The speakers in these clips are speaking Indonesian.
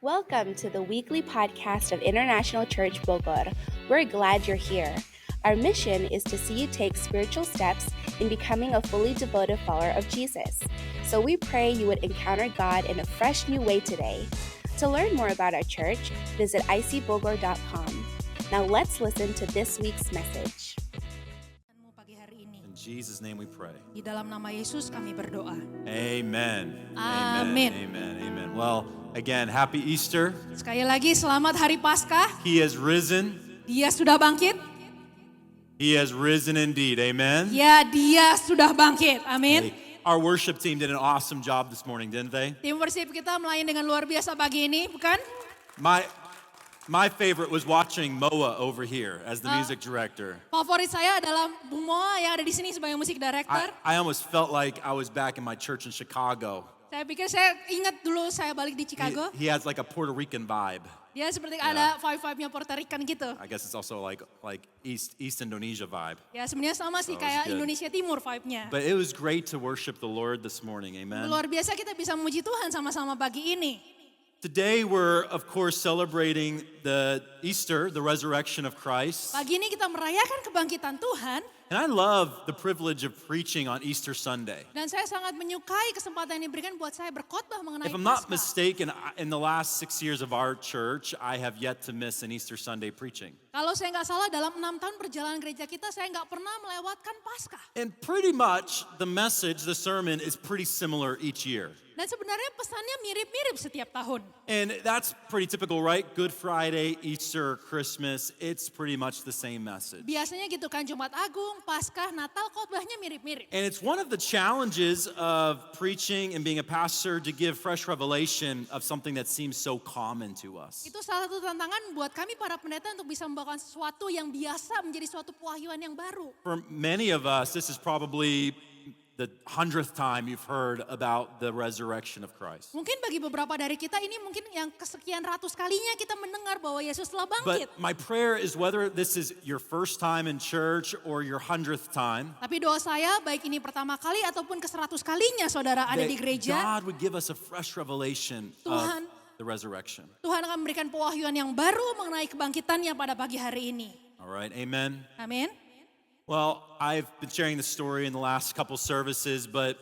Welcome to the weekly podcast of International Church Bogor. We're glad you're here. Our mission is to see you take spiritual steps in becoming a fully devoted follower of Jesus. So we pray you would encounter God in a fresh new way today. To learn more about our church, visit icbogor.com. Now let's listen to this week's message. Pagi hari ini. In Jesus' name we pray. Di dalam nama Yesus kami berdoa. Amen. Amen. Amen. Amen. Well, again, happy Easter. Sekali lagi selamat Hari Paskah. He has risen. Dia sudah bangkit. He has risen indeed. Amen. Ya, dia sudah bangkit. Amin. Hey, our worship team did an awesome job this morning, didn't they? Tim worship kita melayani dengan luar biasa pagi ini, bukan? My favorite was watching Moa over here as the music director. Favorit saya adalah Bung Moa yang ada di sini sebagai musik director. I almost felt like I was back in my church in Chicago. Saya pikir saya ingat dulu saya balik di Chicago. He has like a Puerto Rican vibe. Dia seperti ada vibe-nya Puerto Rican gitu. I guess it's also like East Indonesia vibe. Ya sebenarnya sama sih kayak Indonesia Timur vibe-nya. But it was great to worship the Lord this morning. Amen. Luar biasa kita bisa memuji Tuhan sama-sama pagi ini. Today we're of course celebrating the Easter, the resurrection of Christ. Pagi ini kita merayakan kebangkitan Tuhan. And I love the privilege of preaching on Easter Sunday. Dan saya sangat menyukai kesempatan yang diberikan buat saya berkhotbah mengenai If I'm not Paskah. mistaken, in the last 6 years of our church, I have yet to miss an Easter Sunday preaching. Kalau saya nggak salah dalam 6 tahun perjalanan gereja kita, saya nggak pernah melewatkan Paskah. And pretty much the message, the sermon is pretty similar each year. Dan sebenarnya pesannya mirip-mirip setiap tahun. And that's pretty typical, right? Good Friday, Easter, Christmas, it's pretty much the same message. Biasanya gitu kan, Jumat Agung, Paskah, Natal, khotbahnya mirip-mirip. And it's one of the challenges of preaching and being a pastor to give fresh revelation of something that seems so common to us. Itu salah satu tantangan buat kami para pendeta untuk bisa membawakan sesuatu yang biasa menjadi suatu pewahyuan yang baru. For many of us, this is probably the 100th time you've heard about the resurrection of Christ. Mungkin bagi beberapa dari kita ini mungkin yang kesekian ratus kalinya kita mendengar bahwa Yesus telah bangkit. But my prayer is whether this is your first time in church or your 100th time, Tapi doa saya baik ini pertama kali ataupun ke-100 kalinya saudara ada di that gereja, God would give us a fresh revelation of Tuhan. the resurrection. Tuhan akan memberikan pewahyuan yang baru mengenai kebangkitannya pada pagi hari ini. All right, amen. Amin. Well, I've been sharing the story in the last couple services, but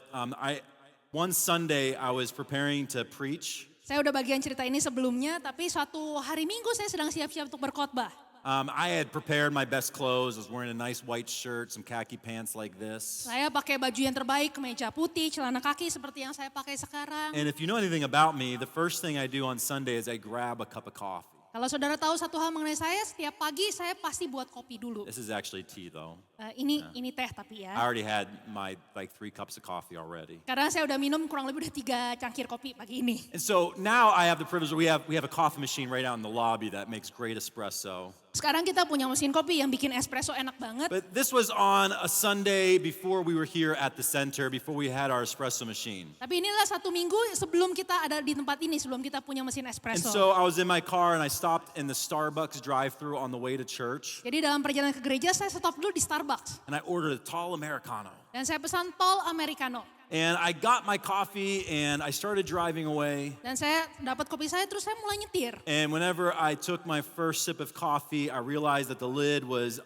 one Sunday I was preparing to preach. Saya udah bagian cerita ini sebelumnya, tapi suatu hari Minggu saya sedang siap-siap untuk berkhotbah. I had prepared my best clothes. I was wearing a nice white shirt, some khaki pants like this. Saya pakai baju yang terbaik, kemeja putih, celana kaki seperti yang saya pakai sekarang. And if you know anything about me, the first thing I do on Sunday is I grab a cup of coffee. Kalau saudara tahu satu hal mengenai saya, setiap pagi saya pasti buat kopi dulu. This is actually tea though. Ini teh tapi I ya. already had my 3 cups of coffee already. Karena saya udah minum kurang lebih udah 3 cangkir kopi pagi ini. And so now I have the privilege, we have a coffee machine right out in the lobby that makes great espresso. Sekarang kita punya mesin kopi yang bikin espresso enak banget. But this was on a Sunday before we were here at the center, before we had our espresso machine. Tapi inilah satu minggu sebelum kita ada di tempat ini, sebelum kita punya mesin And espresso. so I was in my car and I stopped in the Starbucks drive-thru on the way to church. Jadi dalam perjalanan ke gereja saya stop dulu di Starbucks. And I ordered a tall Americano. Dan saya pesan tall Americano. And I got my coffee and I started driving away. Dan saya dapat kopi saya terus saya mulai nyetir. And whenever I took my first sip of coffee, I realized that the lid was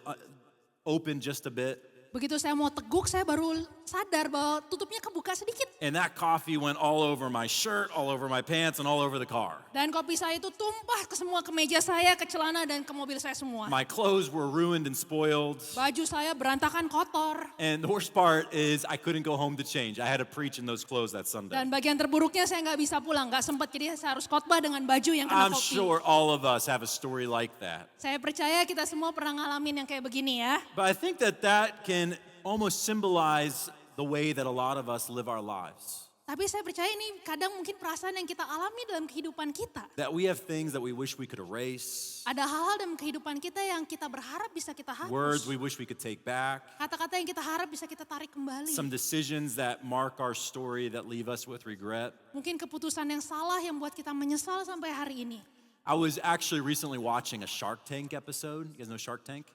open just a bit. Begitu saya mau teguk saya baru sadar bahwa tutupnya kebuka sedikit. And that coffee went all over my shirt, all over my pants, and all over the car. Dan kopi saya itu tumpah ke semua kemeja saya, ke celana dan ke mobil saya semua. My clothes were ruined and spoiled. Baju saya berantakan kotor. And the worst part is I couldn't go home to change. I had to preach in those clothes that Sunday. Dan bagian terburuknya saya nggak bisa pulang, nggak sempat jadi saya harus khotbah dengan baju yang kena I'm kopi. sure all of us have a story like that. Saya percaya kita semua pernah ngalamin yang kayak begini ya. But I think that can almost symbolize the way that a lot of us live our lives. Tapi saya percaya ini kadang mungkin perasaan yang kita alami dalam kehidupan kita. That we have things that we wish we could erase, Ada hal-hal dalam kehidupan kita yang kita berharap bisa kita words hapus. we wish we could take back, Kata-kata yang kita harap bisa kita tarik kembali. some decisions that mark our story that leave us with regret. Mungkin keputusan yang salah yang buat kita menyesal sampai hari ini. I was actually recently watching a Shark Tank episode. You guys know Shark Tank?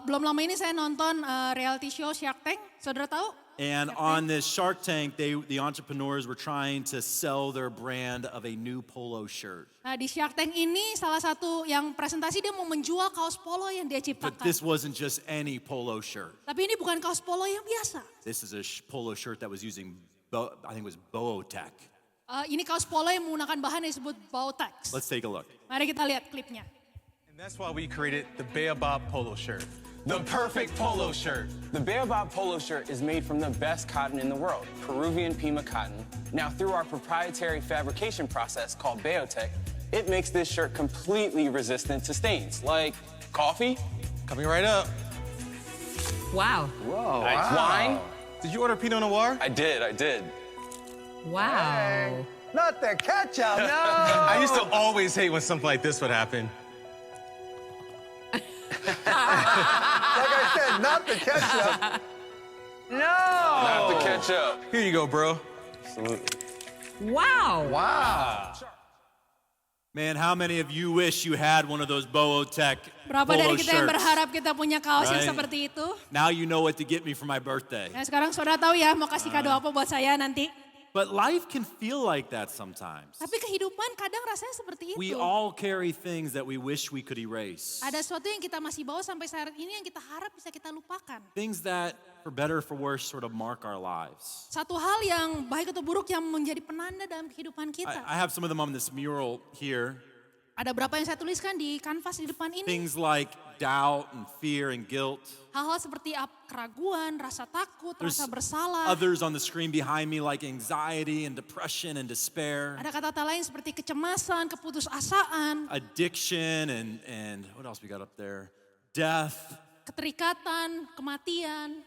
Belum lama ini saya nonton reality show Shark Tank, saudara tahu? And on this Shark Tank, the entrepreneurs were trying to sell their brand of a new polo shirt. Nah di Shark Tank ini salah satu yang presentasi dia mau menjual kaos polo yang dia But ciptakan. this wasn't just any polo shirt. Tapi ini bukan kaos polo yang biasa. This is a polo shirt that was using, I think it was Bootech. Ini kaos polo yang menggunakan bahan yang disebut Bowtex. Let's take a look. Mari kita lihat klipnya. And that's why we created the Baobab polo shirt. The perfect polo shirt. The Baobab polo shirt is made from the best cotton in the world, Peruvian Pima cotton. Now, through our proprietary fabrication process called Biotech, it makes this shirt completely resistant to stains, like coffee, Coming right up. Wow. Whoa, wine. Did you order Pinot Noir? I did. Wow. Not the ketchup, no! I used to always hate when something like this would happen. Like I said, not the ketchup. No! Not the ketchup. Here you go, bro. Absolutely. Wow. Wow. Man, how many of you wish you had one of those Bootech Berapa polo dari kita yang shirts? berharap kita punya kaos yang Right. seperti itu? Now you know what to get me for my birthday. Nah sekarang saudara tahu ya mau kasih kado apa buat saya nanti. But life can feel like that sometimes. Tapi kehidupan kadang rasanya seperti We itu. all carry things that we wish we could erase. Ada sesuatu yang kita masih bawa sampai saat ini yang kita harap bisa kita lupakan. Things that, for better or for worse, sort of mark our lives. Satu hal yang baik atau buruk yang menjadi penanda dalam kehidupan kita. I have some of them on this mural here. Ada berapa yang saya tuliskan di kanvas di depan ini. Things like doubt and fear and guilt. Hal-hal seperti keraguan, rasa takut, There's rasa bersalah. others on the screen behind me like anxiety and depression and despair. Ada kata-kata lain seperti kecemasan, keputusasaan, Addiction and what else we got up there? Death. keterikatan, kematian.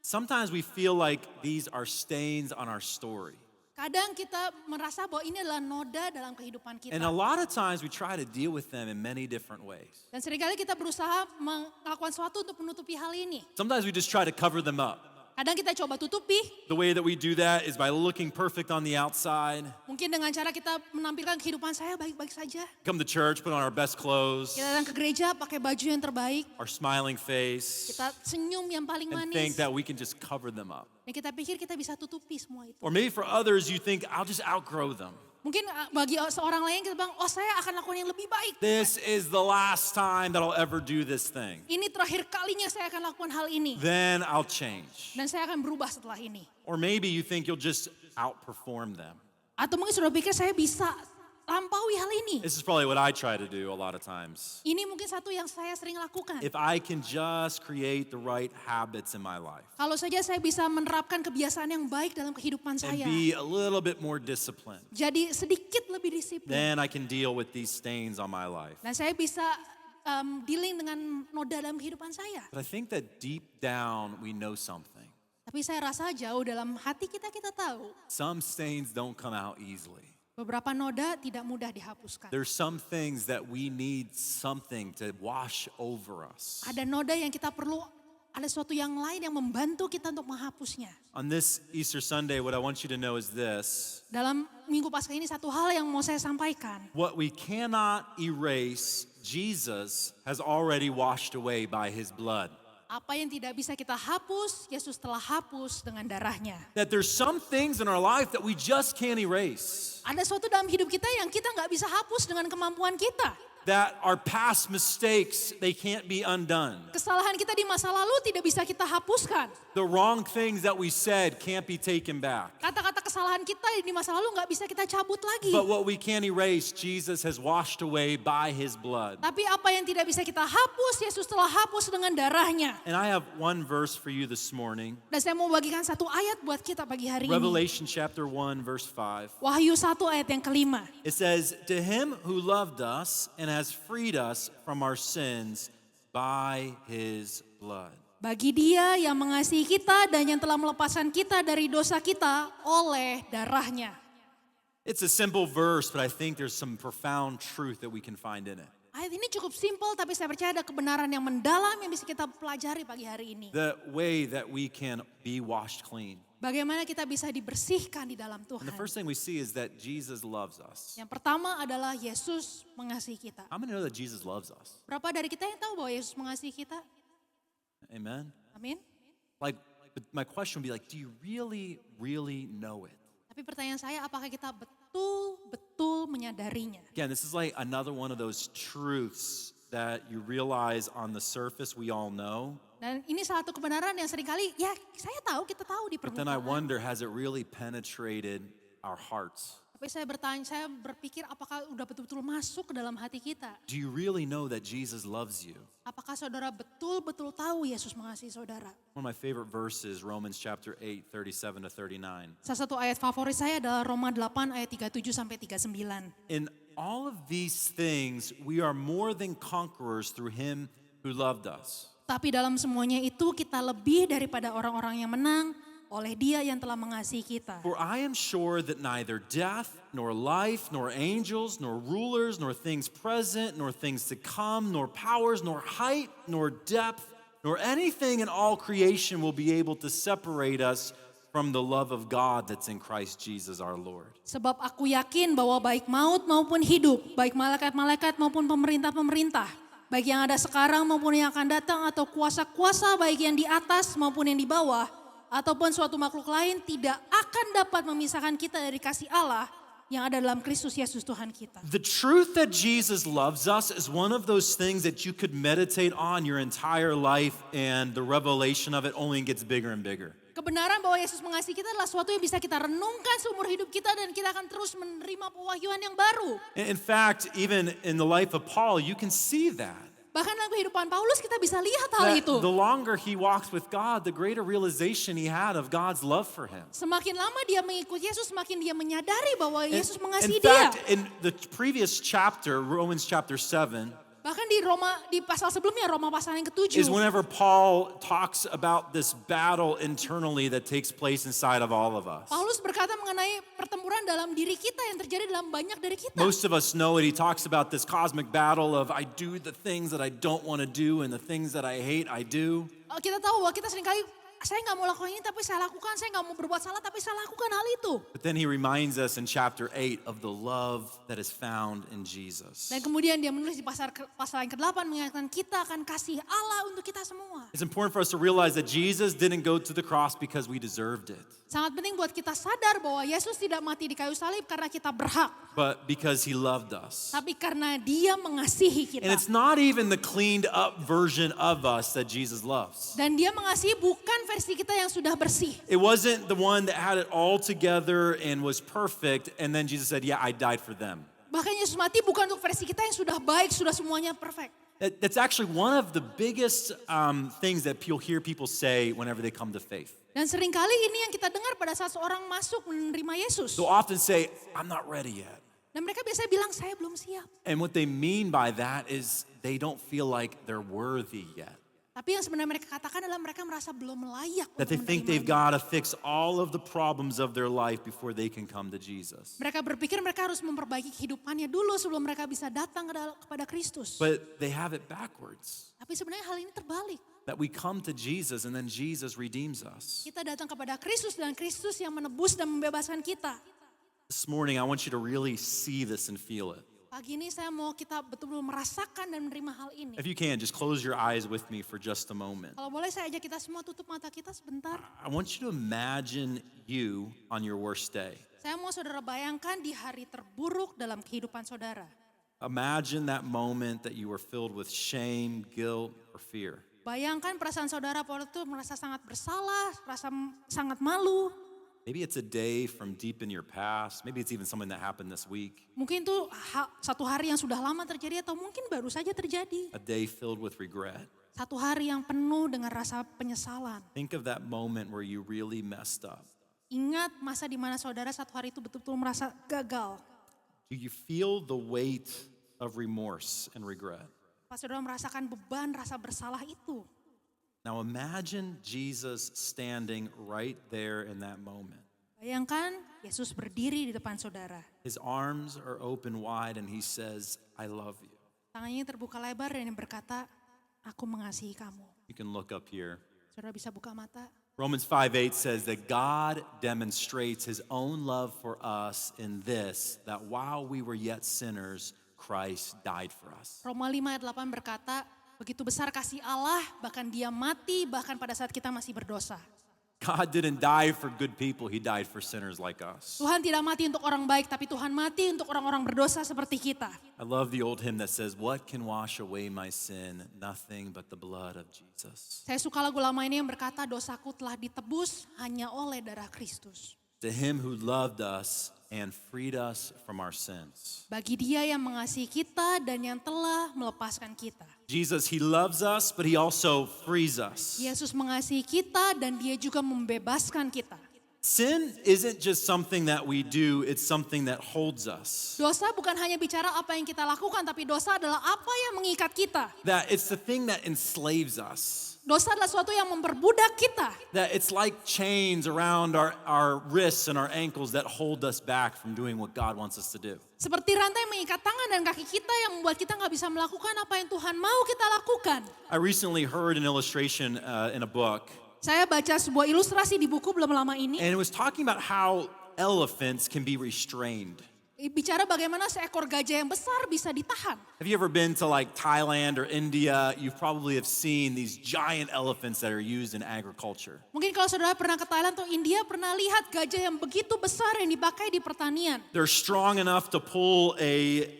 Sometimes we feel like these are stains on our story. Kadang kita merasa bahwa ini adalah noda dalam kehidupan kita. And a lot of times we try to deal with them in many different ways. Dan seringkali kita berusaha melakukan sesuatu untuk menutupi hal ini. Sometimes we just try to cover them up. Kadang kita coba tutupi, The way that we do that is by looking perfect on the outside. mungkin dengan cara kita menampilkan kehidupan saya baik-baik saja. Come to church, put on our best clothes, Kita datang ke gereja pakai baju yang terbaik, our smiling face, kita senyum yang paling and think manis. that we can just cover them up. Dan kita pikir kita bisa tutupi semua itu. Or maybe for others, you think, I'll just outgrow them. Mungkin bagi seorang lain kita bilang, oh saya akan lakukan yang lebih baik. This is the last time that I'll ever do this thing. Ini terakhir kalinya saya akan lakukan hal ini. Then I'll change. Dan saya akan berubah setelah ini. Or maybe you think you'll just outperform them. Atau mungkin sudah pikir saya bisa lampaui hal ini. This is probably what I try to do a lot of times. Ini mungkin satu yang saya sering lakukan. If I can just create the right habits in my life Kalau saja saya bisa menerapkan kebiasaan yang baik dalam kehidupan and saya. be a little bit more disciplined, Jadi sedikit lebih disiplin. then I can deal with these stains on my life. Dan saya bisa dealing dengan noda dalam kehidupan saya. But I think that deep down we know something. Tapi saya rasa jauh dalam hati kita tahu. Some stains don't come out easily. Beberapa noda tidak mudah dihapuskan. There's some things that we need something to wash over us. Ada noda yang kita perlu, ada sesuatu yang lain yang membantu kita untuk menghapusnya. On this Easter Sunday, what I want you to know is this. Dalam Minggu Paskah ini satu hal yang mau saya sampaikan. What we cannot erase, Jesus has already washed away by his blood. Apa yang tidak bisa kita hapus, Yesus telah hapus dengan darahnya. That there's some things in our life that we just can't erase. Ada sesuatu dalam hidup kita yang kita nggak bisa hapus dengan kemampuan kita. That our past mistakes, they can't be undone. Kesalahan kita di masa lalu tidak bisa kita hapuskan. The wrong things that we said can't be taken back. Kata-kata kesalahan kita di masa lalu nggak bisa kita cabut lagi. But what we can erase, Jesus has washed away by his blood. Tapi apa yang tidak bisa kita hapus, Yesus telah hapus dengan darahnya. And I have one verse for you this morning. Dan saya mau bagikan satu ayat buat kita pagi hari ini. Revelation chapter 1 verse 5. Wahyu 1 ayat yang kelima. It says, "To him who loved us and has freed us from our sins by his blood." Bagi dia yang mengasihi kita dan yang telah melepaskan kita dari dosa kita oleh darahnya. It's a simple verse, but I think there's some profound truth that we can find in it. Ayat ini cukup simpel tapi saya percaya ada kebenaran yang mendalam yang bisa kita pelajari pagi hari ini. The way that we can be washed clean. Bagaimana kita bisa dibersihkan di dalam And Tuhan. the first thing we see is that Jesus loves us. Yang pertama adalah Yesus mengasihi kita. How many know that Jesus loves us? Berapa dari kita yang tahu bahwa Yesus mengasihi kita? Amen? Amin. Like, but my question would be like, do you really, really know it? Tapi pertanyaan saya, apakah kita betul-betul menyadarinya? Again, this is like another one of those truths that you realize on the surface we all know. Dan ini salah satu kebenaran yang seringkali, ya saya tahu, kita tahu di But then I permukaan. wonder, has it really penetrated our hearts? Tapi saya berpikir apakah udah betul-betul masuk ke dalam hati kita? Do you really know that Jesus loves you? Apakah saudara betul-betul tahu Yesus mengasihi saudara? One of my favorite verses, Romans chapter 8, 37 to 39. Salah satu ayat favorit saya adalah Roma 8 ayat 37 sampai 39. In all of these things, we are more than conquerors through him who loved us. Tapi dalam semuanya itu kita lebih daripada orang-orang yang menang oleh Dia yang telah mengasihi kita. For I am sure that neither death, nor life, nor angels, nor rulers, nor things present, nor things to come, nor powers, nor height, nor depth, nor anything in all creation will be able to separate us from the love of God that's in Christ Jesus our Lord. Sebab aku yakin bahwa baik maut maupun hidup, baik malaikat-malaikat maupun pemerintah-pemerintah, baik yang ada sekarang maupun yang akan datang, atau kuasa-kuasa baik yang di atas maupun yang di bawah, ataupun suatu makhluk lain tidak akan dapat memisahkan kita dari kasih Allah yang ada dalam Kristus Yesus Tuhan kita. The truth that Jesus loves us is one of those things that you could meditate on your entire life, and the revelation of it only gets bigger and bigger. Kebenaran bahwa Yesus mengasihi kita adalah sesuatu yang bisa kita renungkan seumur hidup kita, dan kita akan terus menerima pewahyuan yang baru. In fact, even in the life of Paul, you can see that. Bahkan dalam kehidupan Paulus kita bisa lihat hal That itu. the longer he walks with God, the greater realization he had of God's love for him. Semakin lama dia mengikuti Yesus, semakin dia menyadari bahwa Yesus mengasihi In dia. fact, in the previous chapter, Romans chapter 7, Bahkan di pasal sebelumnya, Roma pasal yang ke-7. is whenever Paul talks about this battle internally that takes place inside of all of us. Paulus berkata mengenai pertempuran dalam diri kita yang terjadi dalam banyak dari kita. Most of us know it. He talks about this cosmic battle of I do the things that I don't want to do and the things that I hate I do. Kita tahu bahwa kita seringkali, saya nggak mau lakukan ini tapi saya lakukan, saya nggak mau berbuat salah tapi saya lakukan hal itu. But then he reminds us in chapter 8 of the love that is found in Jesus. Dan kemudian dia menulis di pasal yang ke-8 mengingatkan kita akan kasih Allah untuk kita semua. It's important for us to realize that Jesus didn't go to the cross because we deserved it, Sangat penting buat kita sadar bahwa Yesus tidak mati di kayu salib karena kita berhak, but because he loved us. tapi karena Dia mengasihi kita. And it's not even the cleaned up version of us that Jesus loves. Dan Dia mengasihi bukan versi kita yang sudah bersih. It wasn't the one that had it all together and was perfect, and then Jesus said, yeah, I died for them. Bahkan Yesus mati bukan untuk versi kita yang sudah baik, sudah semuanya perfect. That's actually one of the biggest things that you'll hear people say whenever they come to faith. Dan seringkali ini yang kita dengar pada saat seorang masuk menerima Yesus. They'll often say, I'm not ready yet. Dan mereka biasanya bilang, saya belum siap. And what they mean by that is they don't feel like they're worthy yet. Tapi yang sebenarnya mereka katakan adalah mereka merasa belum layak That they untuk think they've menerimanya. got to fix all of the problems of their life before they can come to Jesus. Mereka berpikir mereka harus memperbaiki kehidupannya dulu sebelum mereka bisa datang kepada Kristus. But they have it backwards. Tapi sebenarnya hal ini terbalik. That we come to Jesus and then Jesus redeems us. Kita datang kepada Kristus dan Kristus yang menebus dan membebaskan kita. This morning, I want you to really see this and feel it. Pagi ini saya mau kita betul-betul merasakan dan menerima hal ini. If you can, just close your eyes with me for just a moment. Kalau boleh saya ajak kita semua tutup mata kita sebentar. I want you to imagine you on your worst day. Saya mau saudara bayangkan di hari terburuk dalam kehidupan saudara. Imagine that moment that you were filled with shame, guilt, or fear. Bayangkan perasaan saudara pada itu merasa sangat bersalah, merasa sangat malu. Maybe it's a day from deep in your past. Maybe it's even something that happened this week. Mungkin itu satu hari yang sudah lama terjadi atau mungkin baru saja terjadi. A day filled with regret. Satu hari yang penuh dengan rasa penyesalan. Think of that moment where you really messed up. Ingat masa di mana saudara satu hari itu betul-betul merasa gagal. Do you feel the weight of remorse and regret? Pas saudara merasakan beban rasa bersalah itu. Now imagine Jesus standing right there in that moment. Bayangkan Yesus berdiri di depan saudara. His arms are open wide and he says, I love you. Tangannya terbuka lebar dan berkata, aku mengasihi kamu. You can look up here. Saudara bisa buka mata. Romans 5:8 says that God demonstrates his own love for us in this, that while we were yet sinners, Christ died for us. Roma 5 ayat 8 berkata, begitu besar kasih Allah, bahkan dia mati bahkan pada saat kita masih berdosa. God didn't die for good people, he died for sinners like us. Tuhan tidak mati untuk orang baik, tapi Tuhan mati untuk orang-orang berdosa seperti kita. I love the old hymn that says, what can wash away my sin? Nothing but the blood of Jesus. Saya suka lagu lama ini yang berkata, dosaku telah ditebus hanya oleh darah Kristus. To him who loved us and freed us from our sins. Bagi dia yang mengasihi kita dan yang telah melepaskan kita. Jesus, he loves us, but he also frees us. Yesus mengasihi kita dan dia juga membebaskan kita. Sin isn't just something that we do, it's something that holds us. Dosa bukan hanya bicara apa yang kita lakukan, tapi dosa adalah apa yang mengikat kita. That it's the thing that enslaves us. Dosa adalah sesuatu yang memperbudak kita. That it's like chains around our wrists and our ankles that hold us back from doing what God wants us to do. Seperti rantai mengikat tangan dan kaki kita yang membuat kita nggak bisa melakukan apa yang Tuhan mau kita lakukan. I recently heard an illustration in a book, Saya baca sebuah ilustrasi di buku belum lama ini. and it was talking about how elephants can be restrained. Bicara bagaimana seekor gajah yang besar bisa ditahan. Have you ever been to like Thailand or India? You probably have seen these giant elephants that are used in agriculture. Mungkin kalau saudara pernah ke Thailand atau India pernah lihat gajah yang begitu besar yang dipakai di pertanian. They're strong enough to pull a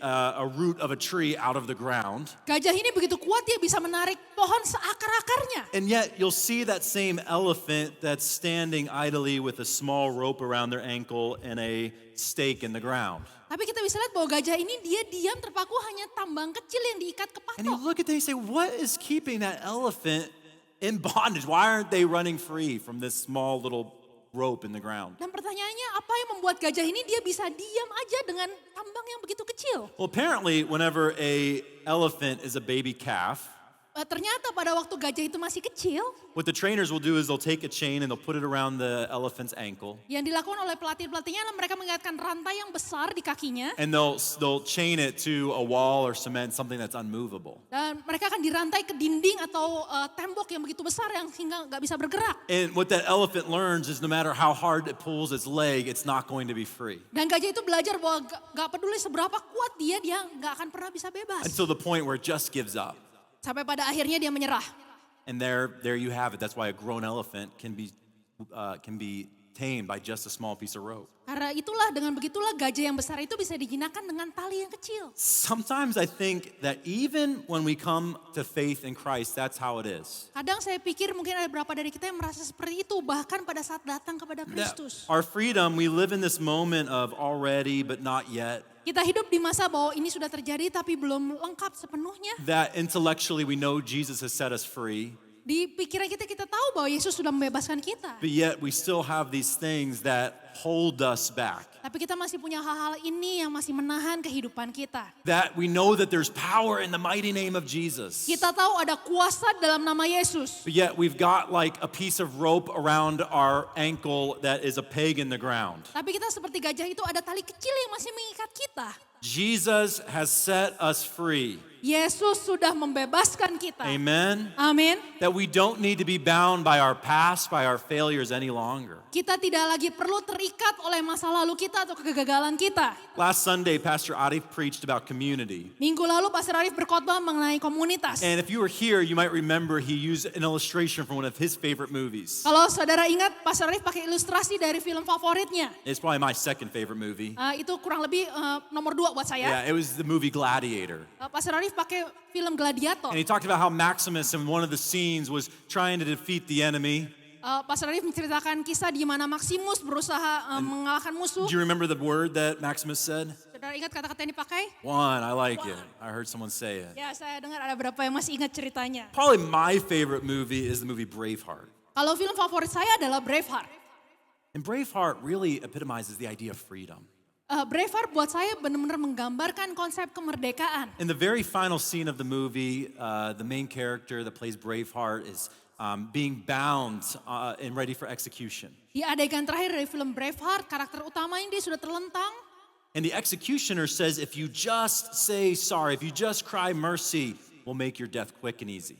root of a tree out of the ground. Gajah ini begitu kuat dia bisa menarik pohon seakar-akarnya. And yet you'll see that same elephant that's standing idly with a small rope around their ankle and a stake in the ground. Tapi kita bisa lihat bahwa gajah ini dia diam terpaku hanya tambang kecil yang diikat ke And you patok. look at them and you say, what is keeping that elephant in bondage? Why aren't they running free from this small little rope in the ground? Dan pertanyaannya apa yang membuat gajah ini dia bisa diam aja dengan tambang yang begitu kecil? Well, apparently whenever a elephant is a baby calf, Ternyata pada waktu gajah itu masih kecil, what the trainers will do is they'll take a chain and they'll put it around the elephant's ankle. yang dilakukan oleh pelatih-pelatihnya adalah mereka mengaitkan rantai yang besar di kakinya. And they'll chain it to a wall or cement, something that's unmovable. Dan mereka akan dirantai ke dinding atau tembok yang begitu besar yang sehingga nggak bisa bergerak. And what that elephant learns is no matter how hard it pulls its leg, it's not going to be free. Dan gajah itu belajar bahwa nggak peduli seberapa kuat dia nggak akan pernah bisa bebas. Until the point where it just gives up. Sampai pada akhirnya dia menyerah. And there you have it. That's why a grown elephant can be tamed by just a small piece of rope. Karena itulah dengan begitulah gajah yang besar itu bisa dijinakan dengan tali yang kecil. Sometimes I think that even when we come to faith in Christ, that's how it is. Kadang saya pikir mungkin ada beberapa dari kita yang merasa seperti itu bahkan pada saat datang kepada That Kristus. our freedom, we live in this moment of already but not yet. Kita hidup di masa bahwa ini sudah terjadi tapi belum lengkap sepenuhnya. That intellectually we know Jesus has set us free, Di pikiran kita tahu bahwa Yesus sudah membebaskan kita. but yet we still have these things that hold us back. Tapi kita masih punya hal-hal ini yang masih menahan kehidupan kita. That we know that there's power in the mighty name of Jesus. Kita tahu ada kuasa dalam nama Yesus. But yet we've got like a piece of rope around our ankle that is a peg in the ground. Tapi kita seperti gajah itu ada tali kecil yang masih mengikat kita. Jesus has set us free. Yesus sudah membebaskan kita. Amen. Amin. That we don't need to be bound by our past, by our failures any longer. Kita tidak lagi perlu terikat oleh masa lalu kita atau kegagalan kita. Last Sunday, Pastor Arif preached about community. Minggu lalu Pastor Arif berkhotbah mengenai komunitas. And if you were here, you might remember he used an illustration from one of his favorite movies. Kalau saudara ingat, Pastor Arif pakai ilustrasi dari film favoritnya. It's probably my second favorite movie. Itu kurang lebih nomor 2 buat saya. Yeah, it was the movie Gladiator. Pastor Arif pakai film Gladiator. And he talked about how Maximus in one of the scenes was trying to defeat the enemy. Pastor Arif menceritakan kisah di mana Maximus berusaha mengalahkan musuh. Do you remember the word that Maximus said? Saudara ingat kata-kata yang dipakai? One, I like it. I heard someone say it. Ya, saya dengar ada berapa yang masih ingat ceritanya. Probably my favorite movie is the movie Braveheart. Kalau film favorit saya adalah Braveheart. And Braveheart really epitomizes the idea of freedom. Braveheart buat saya benar-benar menggambarkan konsep kemerdekaan. In the very final scene of the movie, the main character that plays Braveheart is being bound and ready for execution. Di adegan terakhir dari film Braveheart, karakter utamanya dia sudah terlentang. And the executioner says, if you just say sorry, if you just cry mercy, we'll make your death quick and easy.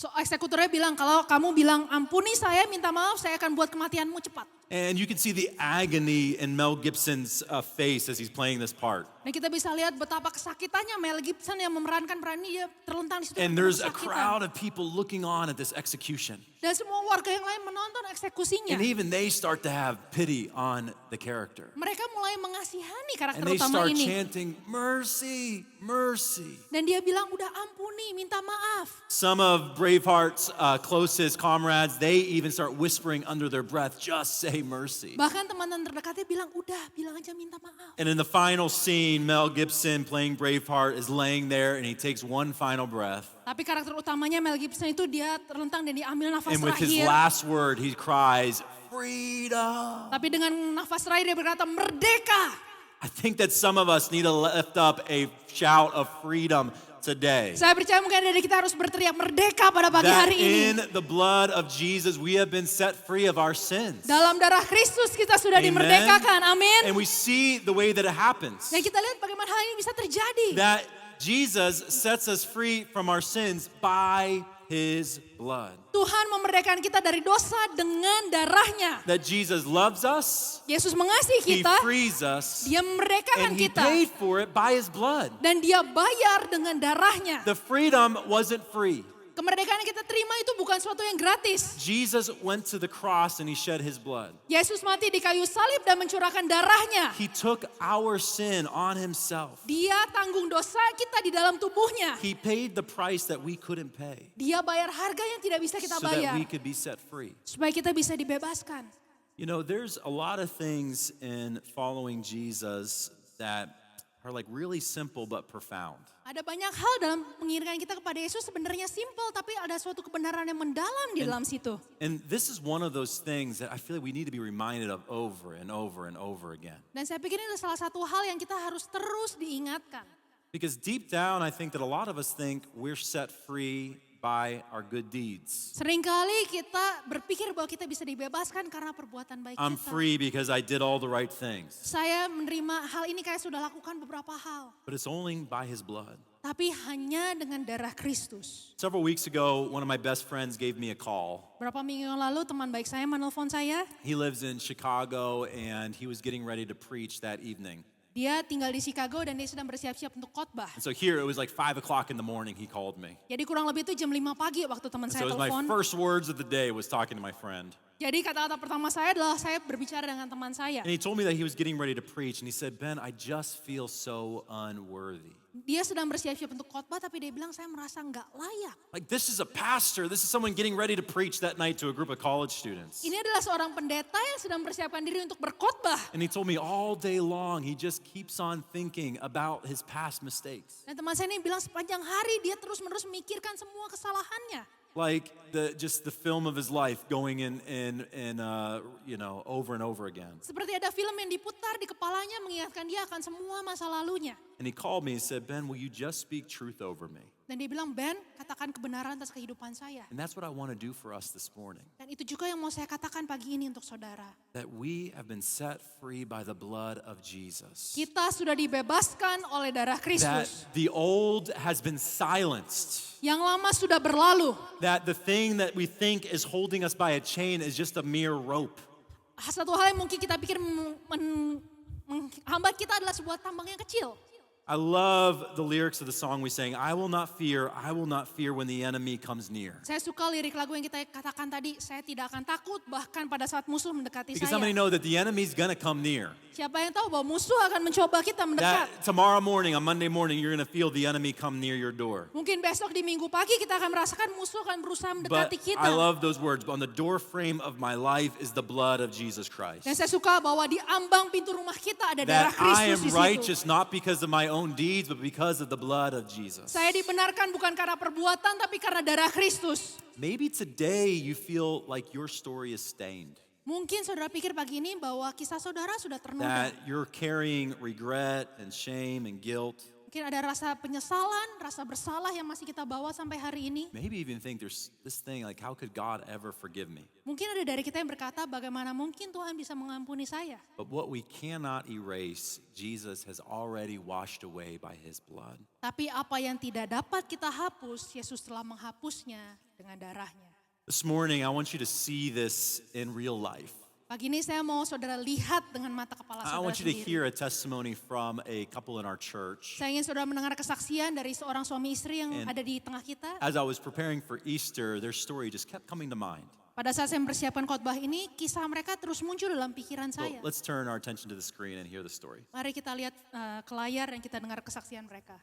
So eksekutornya bilang, kalau kamu bilang ampuni saya, minta maaf, saya akan buat kematianmu cepat. And you can see the agony in Mel Gibson's face as he's playing this part. Dan kita bisa lihat betapa kesakitannya Mel Gibson yang memerankan peran ini, dia terlentang di situ. And penuh there's a kesakitan. crowd of people looking on at this execution. Dan semua warga yang lain menonton eksekusinya. And even they start to have pity on the character. Mereka mulai mengasihani karakter And they utama start ini. chanting, mercy, mercy. Dan dia bilang, udah ampuni, minta maaf. Some of Braveheart's closest comrades, they even start whispering under their breath, just say mercy. Bahkan teman-teman terdekatnya bilang, udah bilang aja minta maaf. And in the final scene, Mel Gibson playing Braveheart is laying there and he takes one final breath. Tapi karakter utamanya Mel Gibson itu dia terlentang dan diambil nafas And with his terakhir. last word, he cries, freedom. Tapi dengan nafas terakhir dia berkata, merdeka. I think that some of us need to lift up a shout of freedom today. Saya percaya mungkin dari kita harus berteriak merdeka pada pagi That hari ini. in the blood of Jesus, we have been set free of our sins. Dalam darah Kristus kita sudah Amen. dimerdekakan, amin. And we see the way that it happens. Dan kita lihat bagaimana hal ini bisa terjadi. That Jesus sets us free from our sins by his blood. Tuhan memerdekakan kita dari dosa dengan darahnya. That Jesus loves us, Yesus mengasihi he kita, frees us, dia memerdekakan and he kita. paid for it by his blood. Dan dia bayar dengan darahnya. The freedom wasn't free. Kemerdekaan yang kita terima itu bukan suatu yang gratis. Jesus went to the cross and he shed his blood. Yesus mati di kayu salib dan mencurahkan darahnya. He took our sin on himself. Dia tanggung dosa kita di dalam tubuhnya. He paid the price that we couldn't pay Dia bayar harga yang tidak bisa kita so that bayar. we could be set free. Supaya kita bisa dibebaskan. You know, there's a lot of things in following Jesus that are like really simple but profound. Ada banyak hal dalam mengiringkan kita kepada Yesus sebenarnya simpel, tapi ada suatu kebenaran yang mendalam di dalam situ. And this is one of those things that I feel like we need to be reminded of over and over and over again. Dan saya pikir ini adalah salah satu hal yang kita harus terus diingatkan. Because deep down, I think that a lot of us think we're set free by our good deeds. Seringkali kita berpikir bahwa kita bisa dibebaskan karena perbuatan baik I'm kita. free because I did all the right things. Saya menerima hal ini kayak sudah lakukan beberapa hal. But it's only by his blood. Tapi hanya dengan darah Kristus. Several weeks ago, one of my best friends gave me a call. Berapa minggu yang lalu teman baik saya menelpon saya. He lives in Chicago and he was getting ready to preach that evening. Dia tinggal di Chicago dan dia sedang bersiap-siap untuk khotbah. And so here it was like 5 o'clock in the morning he called me. Jadi kurang lebih itu jam 5 pagi waktu teman And saya so it was my telepon. first words of the day was talking to my friend. Jadi kata-kata pertama saya adalah saya berbicara dengan teman saya. And he told me that he was getting ready to preach and he said, Ben, I just feel so unworthy. Dia sedang bersiap-siap untuk khotbah tapi dia bilang saya merasa nggak layak. Like this is a pastor, this is someone getting ready to preach that night to a group of college students. Ini adalah seorang pendeta yang sedang bersiapkan diri untuk berkhotbah. And he told me all day long he just keeps on thinking about his past mistakes. Dan teman saya ini bilang sepanjang hari dia terus-menerus memikirkan semua kesalahannya. Like just the film of his life going in over and over again. Seperti ada film yang diputar di kepalanya mengingatkan dia akan semua masa lalunya. And he called me and said, Ben, will you just speak truth over me? Dan dia bilang, Ben, katakan kebenaran atas kehidupan saya. And that's what I want to do for us this morning. Dan itu juga yang mau saya katakan pagi ini untuk saudara. That we have been set free by the blood of Jesus. Kita sudah dibebaskan oleh darah That Kristus. the old has been silenced. Yang lama sudah berlalu. That the thing that we think is holding us by a chain is just a mere rope. Satu hal yang mungkin kita pikir menghambat kita adalah sebuah tambang yang kecil. I love the lyrics of the song we sang, I will not fear when the enemy comes near. Saya suka lirik lagu yang kita katakan tadi, saya tidak akan takut bahkan pada saat musuh mendekati Because how many saya. know that the enemy's gonna come near? Siapa yang tahu bahwa musuh akan mencoba kita mendekat. That tomorrow morning, on Monday morning, you're gonna feel the enemy come near your door. Mungkin besok di minggu pagi kita akan merasakan musuh akan berusaha But mendekati kita. I love those words. On the door frame of my life is the blood of Jesus Christ. Dan saya suka bahwa di ambang pintu rumah kita ada darah That I Kristus am di situ. righteous not because of my own deeds, but because of the blood of Jesus. Saya dibenarkan bukan karena perbuatan tapi karena darah Kristus. Maybe today you feel like your story is stained. Mungkin saudara pikir pagi ini bahwa kisah saudara sudah ternoda. That you're carrying regret and shame and guilt. Mungkin ada rasa penyesalan, rasa bersalah yang masih kita bawa sampai hari ini. Maybe even think there's this thing like, how could God ever forgive me? Mungkin ada dari kita yang berkata, bagaimana mungkin Tuhan bisa mengampuni saya. But what we cannot erase, Jesus has already washed away by his blood. Tapi apa yang tidak dapat kita hapus, Yesus telah menghapusnya dengan darahnya. This morning, I want you to see this in real life. Pagi ini saya mau saudara lihat dengan mata kepala I saudara want you to sendiri. hear a testimony from a couple in our church. Saya ingin saudara mendengar kesaksian dari seorang suami istri yang ada di tengah kita. As I was preparing for Easter, their story just kept coming to mind. Pada saat saya mempersiapkan khotbah ini, kisah mereka terus muncul dalam pikiran So saya. let's turn our attention to the screen and hear the story. Mari kita lihat ke layar dan kita dengar kesaksian mereka.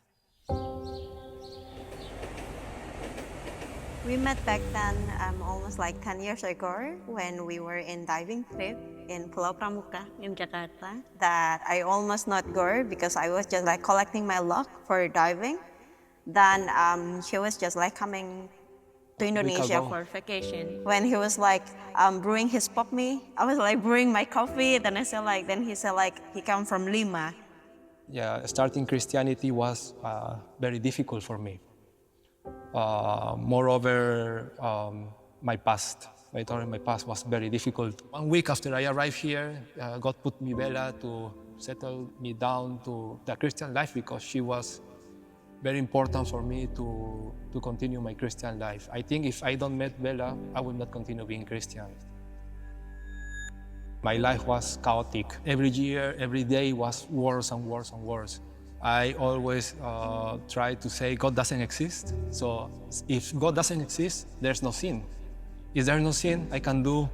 We met back then almost like 10 years ago when we were in diving trip in Pulau Pramuka in Jakarta that I almost not go because I was just like collecting my luck for diving. Then he was just like coming to Indonesia for vacation. When he was like brewing his pop me, I was like brewing my coffee. Then he said like he come from Lima. Yeah, starting Christianity was very difficult for me. Moreover, my past was very difficult. 1 week after I arrived here, God put me Bella to settle me down to the Christian life because she was very important for me to continue my Christian life. I think if I don't met Bella, I would not continue being Christian. My life was chaotic. Every year, every day was worse and worse and worse. I always try to say God doesn't exist. So if God doesn't exist, there's no sin. If there's no sin, I can do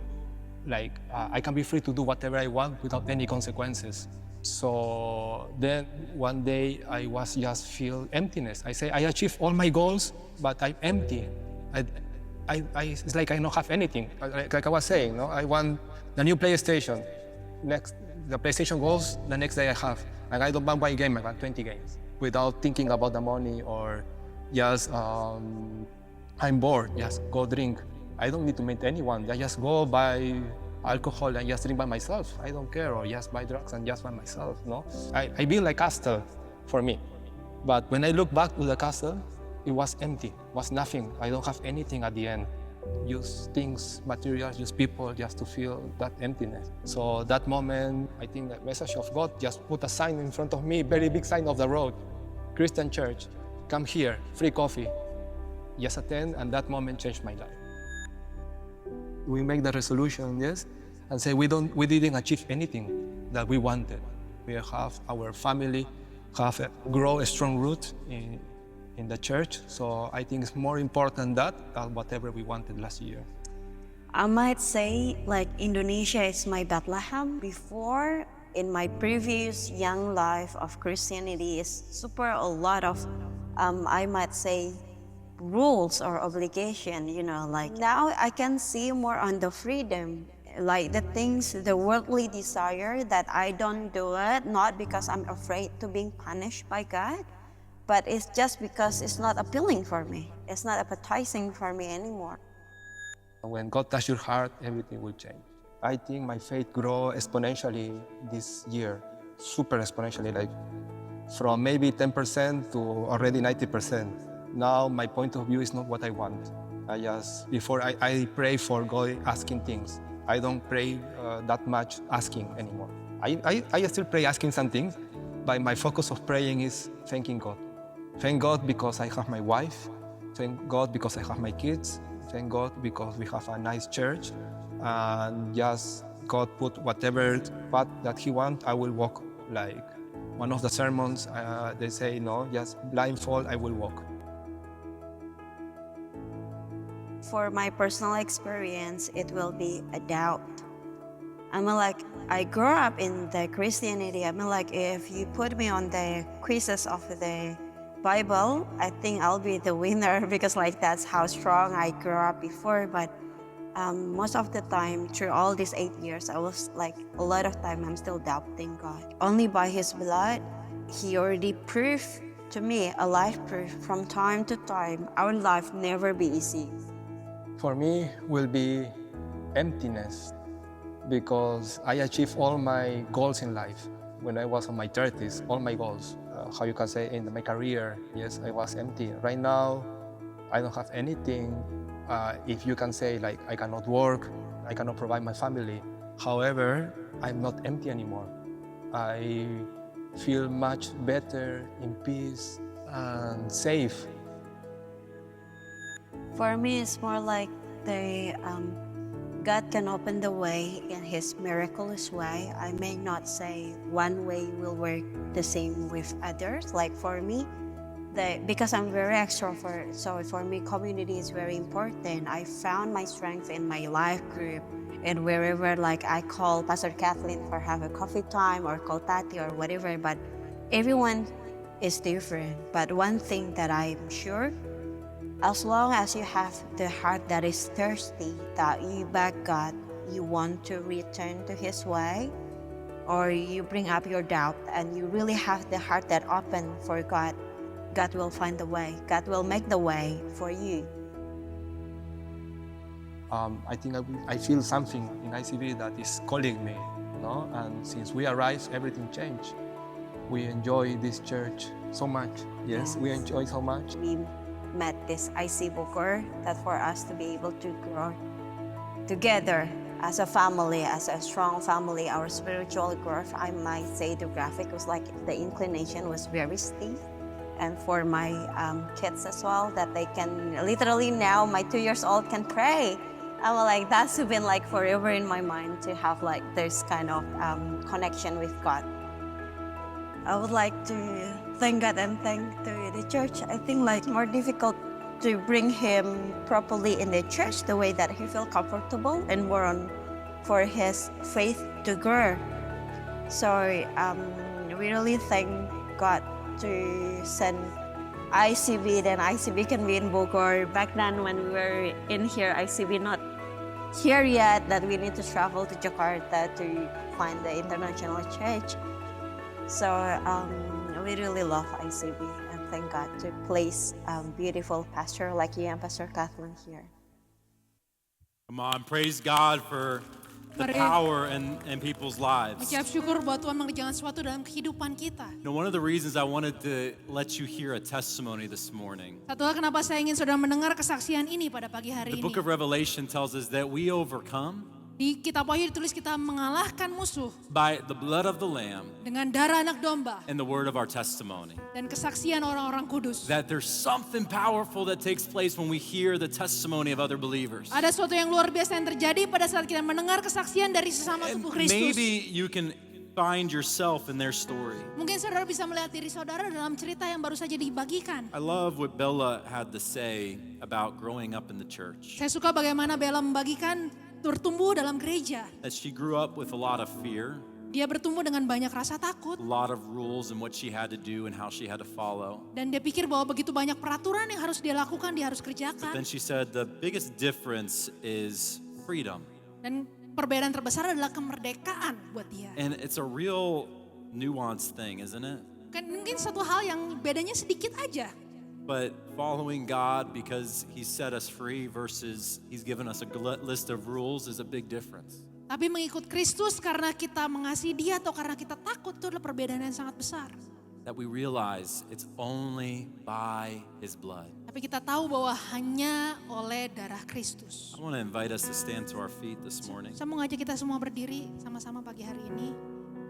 I can be free to do whatever I want without any consequences. So then one day I was just feel emptiness. I say I achieved all my goals, but I'm empty. It's like I don't have anything. Like I was saying, no, I want the new PlayStation. Next, the PlayStation goes, the next day I have. Like I don't buy a game, I buy 20 games without thinking about the money or just I'm bored, just go drink. I don't need to meet anyone. I just go buy alcohol and just drink by myself. I don't care, or just buy drugs and just by myself. No, I built a castle for me, but when I look back to the castle, it was empty, was nothing. I don't have anything at the end. Use things, materials, use people just to feel that emptiness. So that moment, I think the message of God just put a sign in front of me, very big sign of the road, Christian church, come here, free coffee. Just attend, and that moment changed my life. We make the resolution, yes, and say we didn't achieve anything that we wanted. We have our family, grow a strong root in the church, so I think it's more important than whatever we wanted last year. I might say like Indonesia is my Bethlehem. Before, in my previous young life of Christianity, is super a lot of, I might say, rules or obligation, like now I can see more on the freedom, like the things, the worldly desire that I don't do it, not because I'm afraid to being punished by God, but it's just because it's not appealing for me. It's not appetizing for me anymore. When God touches your heart, everything will change. I think my faith grew exponentially this year, super exponentially, like from maybe 10% to already 90%. Now my point of view is not what I want. Before I pray for God asking things. I don't pray that much asking anymore. I still pray asking some things, but my focus of praying is thanking God. Thank God because I have my wife. Thank God because I have my kids. Thank God because we have a nice church. And just God put whatever path that He wants, I will walk. Like one of the sermons, they say, no, just blindfold, I will walk. For my personal experience, it will be a doubt. I grew up in the Christianity. If you put me on the quizzes of the Bible, I think I'll be the winner because that's how strong I grew up before. But most of the time, through all these 8 years, I was a lot of time I'm still doubting God. Only by His blood, He already proved to me, a life proof from time to time, our life never be easy. For me, will be emptiness because I achieved all my goals in life. When I was in my 30s, all my goals, how you can say, in my career, yes, I was empty. Right now, I don't have anything. If you can say, like, I cannot work, I cannot provide my family. However, I'm not empty anymore. I feel much better, in peace, and safe. For me, it's more like God can open the way in His miraculous way. I may not say one way will work the same with others. Like for me, because I'm very extrovert, so for me, community is very important. I found my strength in my life group, and wherever, like, I call Pastor Kathleen for have a coffee time, or call Tati or whatever. But everyone is different. But one thing that I'm sure, as long as you have the heart that is thirsty, that you back God, you want to return to His way, or you bring up your doubt and you really have the heart that open for God, God will find the way. God will make the way for you. I think I feel something in ICB that is calling me, And since we arrived, everything changed. We enjoy this church so much. Yes, we enjoy so much. We met this IC Bogor that for us to be able to grow together as a family, as a strong family, our spiritual growth, I might say the graphic was like the inclination was very steep. And for my kids as well, that they can literally now, my 2 years old can pray. I'm like, that's been like forever in my mind to have like this kind of connection with God. I would like to thank God and thank the church. I think like more difficult to bring him properly in the church the way that he feel comfortable, and more on for his faith to grow. So we really thank God to send ICB, then ICB can be in Bogor. Back then when we were in here, ICB not here yet, that we need to travel to Jakarta to find the international church. So we really love ICB and thank God to place beautiful pastor like you and Pastor Kathleen here. Come on, praise God for the power in people's lives. Ucap syukur buat Tuhan mengerjakan sesuatu dalam kehidupan kita. You know, one of the reasons I wanted to let you hear a testimony this morning. Satu hal kenapa saya ingin saudara mendengar kesaksian ini pada pagi hari The ini. book of Revelation tells us that we overcome Di kitab Wahyu ditulis kita mengalahkan musuh by the blood of the Lamb dengan darah anak domba and the word of our testimony. dan kesaksian orang-orang kudus. That there's something powerful that takes place when we hear the testimony of other believers. Ada sesuatu yang luar biasa yang terjadi pada saat kita mendengar kesaksian dari sesama And tubuh Kristus. maybe you can find yourself in their story. Mungkin saudara bisa melihat diri saudara dalam cerita yang baru saja dibagikan. I love what Bella had to say about growing up in the church. Saya suka bagaimana Bella membagikan bertumbuh dalam gereja. That she grew up with a lot of fear, Dia bertumbuh dengan banyak rasa takut. a lot of rules and what she had to do and how she had to follow. Dan dia pikir bahwa begitu banyak peraturan yang harus dia lakukan, dia harus kerjakan. Then she said the biggest difference is freedom. Dan perbedaan terbesar adalah kemerdekaan buat dia. And it's a real nuanced thing, isn't it? Kan mungkin satu hal yang bedanya sedikit aja. But following God because He set us free versus He's given us a list of rules is a big difference. Tapi mengikut Kristus karena kita mengasihi Dia atau karena kita takut, itu adalah perbedaan yang sangat besar. That we realize it's only by His blood. Tapi kita tahu bahwa hanya oleh darah Kristus. I want to invite us to stand to our feet this morning. Saya mau ngajak kita semua berdiri sama-sama pagi hari ini.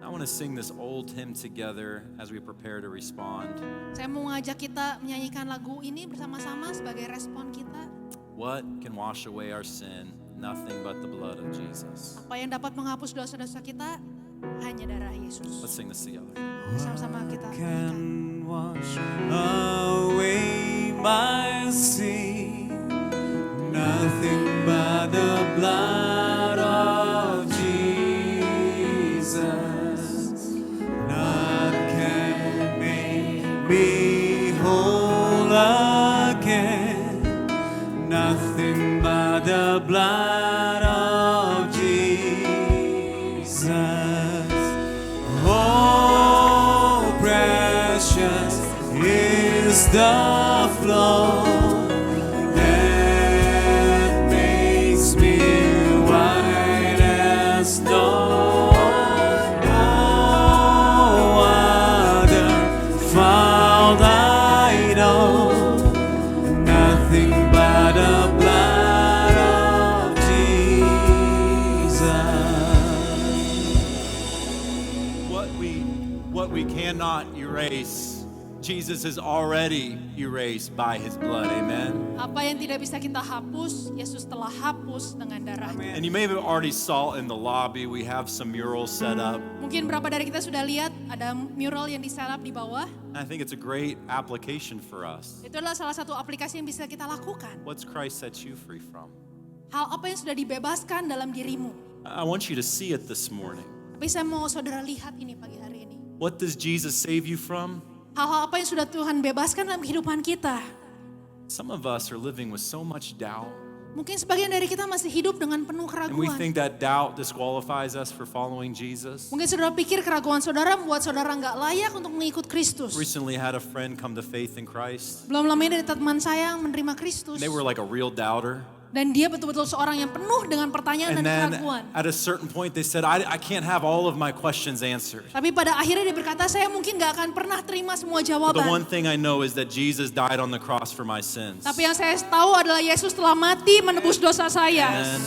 I want to sing this old hymn together as we prepare to respond. Saya mau ngajak kita menyanyikan lagu ini bersama-sama sebagai respon kita. What can wash away our sin? Nothing but the blood of Jesus. Apa yang dapat menghapus dosa-dosa kita? Hanya darah Yesus. Let's sing this together. Sama-sama kita Can wash away my sin? Nothing but the blood of Jesus. Be whole again, nothing but the blood of Jesus. Oh, precious is the flow that makes me white as snow. No other we cannot erase, Jesus is already erased by his blood. Amen. Apa yang tidak bisa kita hapus, Yesus telah hapus dengan darahnya. And you may have already saw in the lobby, we have some murals set up. Mungkin berapa dari kita sudah lihat ada mural yang disalap di bawah. And I think it's a great application for us. Itu adalah salah satu aplikasi yang bisa kita lakukan. What's Christ set you free from? Hal apa yang sudah dibebaskan dalam dirimu. I want you to see it this morning. Tapi saya mau saudara lihat ini pagi hari ini. What does Jesus save you from? Hal-hal apa yang sudah Tuhan bebaskan dalam kehidupan kita. Some of us are living with so much doubt. Mungkin sebagian dari kita masih hidup dengan penuh And we keraguan. think that doubt disqualifies us for following Jesus. Mungkin saudara pikir keraguan saudara membuat saudara nggak layak untuk mengikut Kristus. Recently had a friend come to faith in Christ. Belum lama ini ada teman saya yang menerima Kristus. And they were like a real doubter. Dan dia betul-betul seorang yang penuh dengan pertanyaan And dan then keraguan. at a certain point they said, I can't have all of my questions answered. Tapi pada akhirnya dia berkata, saya mungkin gak akan pernah terima semua But the one jawaban. thing I know is that Jesus died on the cross for my sins. Tapi yang saya tahu adalah Yesus telah mati menebus dosa saya. And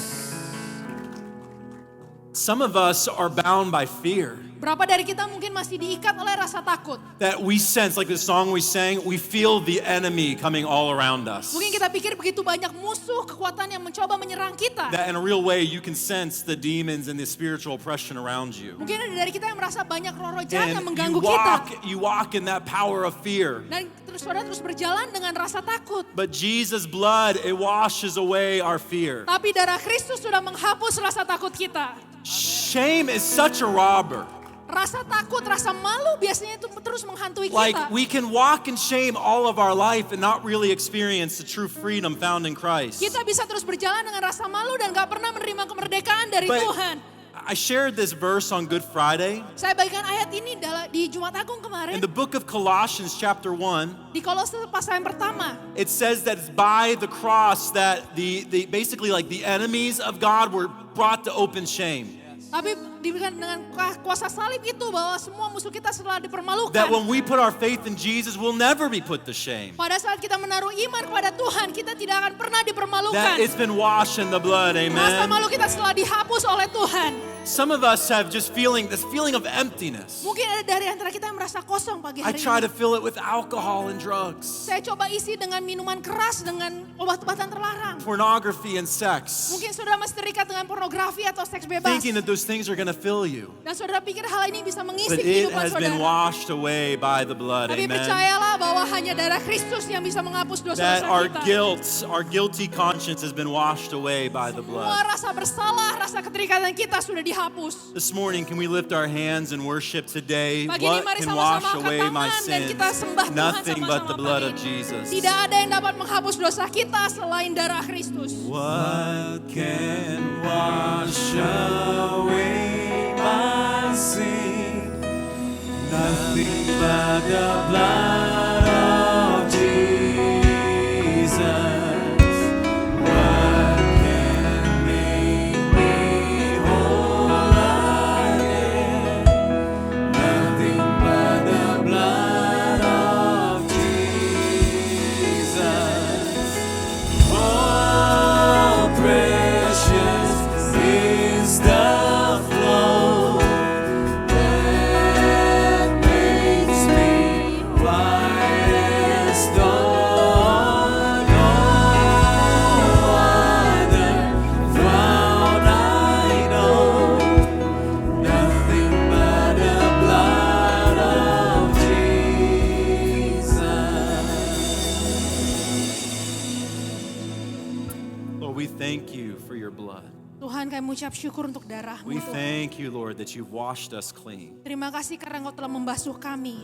some of us are bound by fear. Berapa dari kita mungkin masih diikat oleh rasa takut. That we sense, like the song we sang, we feel the enemy coming all around us. Mungkin kita pikir begitu banyak musuh, kekuatan yang mencoba menyerang kita. That in a real way you can sense the demons and the spiritual oppression around you. Mungkin ada dari kita yang merasa banyak roh-roh jahat yang And mengganggu kita. you walk in that power of fear. Dan saudara terus berjalan dengan rasa takut. But Jesus' blood, it washes away our fear. Tapi darah Kristus sudah menghapus rasa takut kita. Shame is such a robber. Rasa takut, rasa malu biasanya itu terus menghantui Like kita. we can walk in shame all of our life and not really experience the true freedom found in Christ. Kita bisa terus berjalan dengan rasa malu dan gak pernah menerima kemerdekaan dari But Tuhan. I shared this verse on Good Friday. Saya bagikan ayat ini di Jumat Agung In kemarin. the book of Colossians chapter 1, Di Kolose pasal yang pertama. it says that it's by the cross that the basically like the enemies of God were brought to open shame. Tapi diberikan dengan kuasa salib itu bahwa semua musuh kita setelah That dipermalukan. when we put our faith in Jesus, we'll never be put to shame. Pada saat kita menaruh iman kepada Tuhan, kita tidak akan pernah That dipermalukan. it's been washed in the blood, Rasa amen. malu kita setelah dihapus oleh Tuhan. Some of us have just this feeling of emptiness. Mungkin ada dari antara kita yang merasa kosong pagi I hari try to ini. fill it with alcohol and drugs, Saya coba isi dengan minuman keras, dengan obat-obatan terlarang. pornography and sex, Mungkin saudara masih terikat dengan pornografi atau seks bebas. thinking that those things are going to fill you. Dan saudara pikir hal ini bisa mengisi But it kehidupan has been saudara. washed away by the blood, Tapi amen. percayalah bahwa hanya darah Kristus yang bisa menghapus That dosa-dosa our kita. our guilty conscience has been washed away by the Semua blood. rasa bersalah, rasa keterikatan kita sudah dihapus. This morning, can we lift our hands and worship today? Pagi ini What mari can sama-sama wash angkat away my tangan dan sins? kita sembah Tuhan Nothing but sama-sama the blood pagi of ini. Jesus. Tidak ada yang dapat menghapus dosa kita selain darah Kristus. What can wash away my sin? Nothing but the blood of Jesus. What can make me whole again? Nothing but the blood of Jesus. Oh, precious is the flow that makes me white as snow. No other fount I know, nothing but the blood of Jesus. Lord, we thank you for your blood. Tuhan, kami mengucap syukur untuk darah-Mu. We Tuhan. thank you, Lord, that you've washed us clean. Terima kasih karena Engkau telah membasuh kami.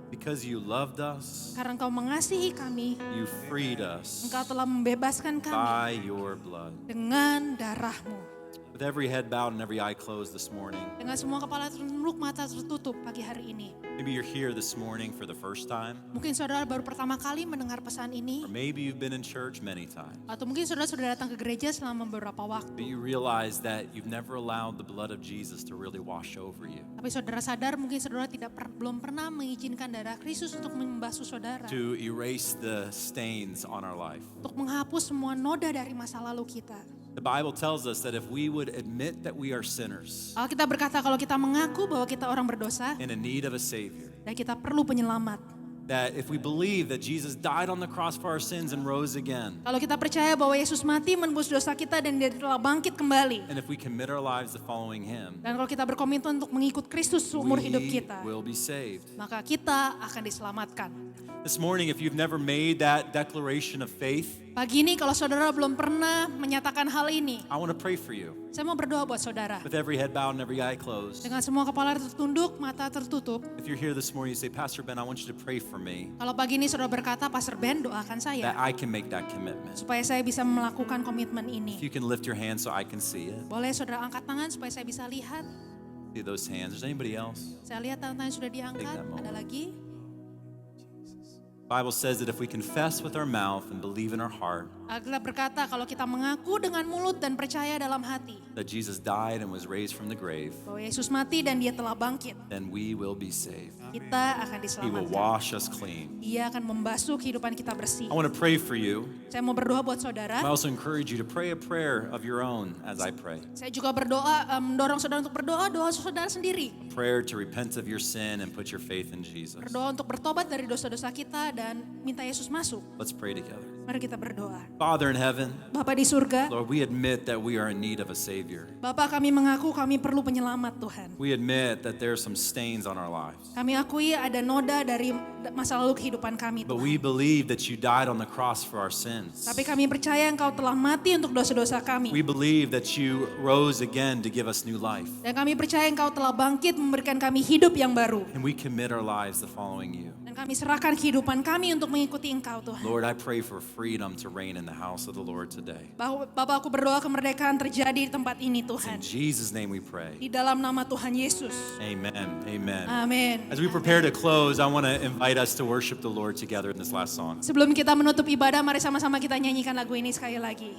Because you loved us, Karena Engkau mengasihi kami. you freed us Engkau telah membebaskan kami by your blood. dengan darah-Mu. With every head bowed and every eye closed this morning, Dengan semua kepala tunduk, mata tertutup pagi hari ini. maybe you're here this morning for the first time, Mungkin saudara baru pertama kali mendengar pesan or ini. maybe you've been in church many times, Atau mungkin saudara sudah datang ke gereja selama beberapa but waktu. you realize that you've never allowed the blood of Jesus to really wash over you, Tapi saudara sadar mungkin saudara belum pernah mengizinkan darah Kristus untuk membasuh saudara. to erase the stains on our life. Untuk menghapus semua noda dari masa lalu kita. The Bible tells us that if we would admit that we are sinners Alkitab berkata kalau kita mengaku bahwa kita orang berdosa in a need of a Savior, Dan kita perlu penyelamat. That if we believe that Jesus died on the cross for our sins and rose again, Kalau kita percaya bahwa Yesus mati menebus dosa kita dan dia telah bangkit kembali. and if we commit our lives to following him, Dan kalau kita berkomitmen untuk mengikut Kristus seumur hidup we kita, will be saved. maka kita akan diselamatkan. This morning, if you've never made that declaration of faith, Pagi ini kalau saudara belum pernah menyatakan hal ini, I want to pray for you. saya mau berdoa buat saudara. With every head bowed and every eye closed. Dengan semua kepala tertunduk, mata tertutup. If you're here this morning, you say, Pastor Ben, I want you to pray for me Kalau pagi ini saudara berkata, Pastor Ben doakan that saya. I can make that commitment. Supaya saya bisa melakukan komitmen If ini. you can lift your hand so I can see it. Boleh saudara angkat tangan supaya saya bisa lihat. See those hands. Is there anybody else? Saya lihat tangan sudah diangkat. Take that moment. Ada lagi? Bible says that if we confess with our mouth and believe in our heart Alkitab berkata kalau kita mengaku dengan mulut dan percaya dalam hati that Jesus died and was raised from the grave, bahwa Yesus mati dan dia telah bangkit, then we will be saved. kita akan He will diselamatkan. wash us clean. Dia akan membasuh kehidupan kita bersih. I want to pray for you. Saya mau berdoa buat saudara. I also encourage you to pray a prayer of your own as I pray. Saya juga berdoa, mendorong saudara untuk berdoa, doa saudara sendiri. Prayer to repent of your sin and put your faith in Jesus. Berdoa untuk bertobat dari dosa-dosa kita dan minta Yesus masuk. Let's pray together. Mari kita berdoa. Father in heaven, Bapa di surga, Lord, we admit that we are in need of a Savior. Bapa kami mengaku kami perlu penyelamat Tuhan. We admit that there are some stains on our lives. Kami akui ada noda dari masa lalu kehidupan kami But Tuhan. we believe that you died on the cross for our sins. Tapi kami percaya Engkau telah mati untuk dosa-dosa kami. We believe that you rose again to give us new life. Dan kami percaya Engkau telah bangkit memberikan kami hidup yang baru. And we commit our lives to following you. Dan kami serahkan kehidupan kami untuk mengikuti Engkau Tuhan. Lord, I pray for freedom to reign in the house of the Lord today. Bapak aku berdoa kemerdekaan terjadi di tempat ini In Tuhan. Jesus' name we pray. Di dalam nama Tuhan Yesus. Amen. Amen. Amin. As we prepare to close, I want to invite us to worship the Lord together in this last song. Sebelum kita menutup ibadah, mari sama-sama kita nyanyikan lagu ini sekali lagi.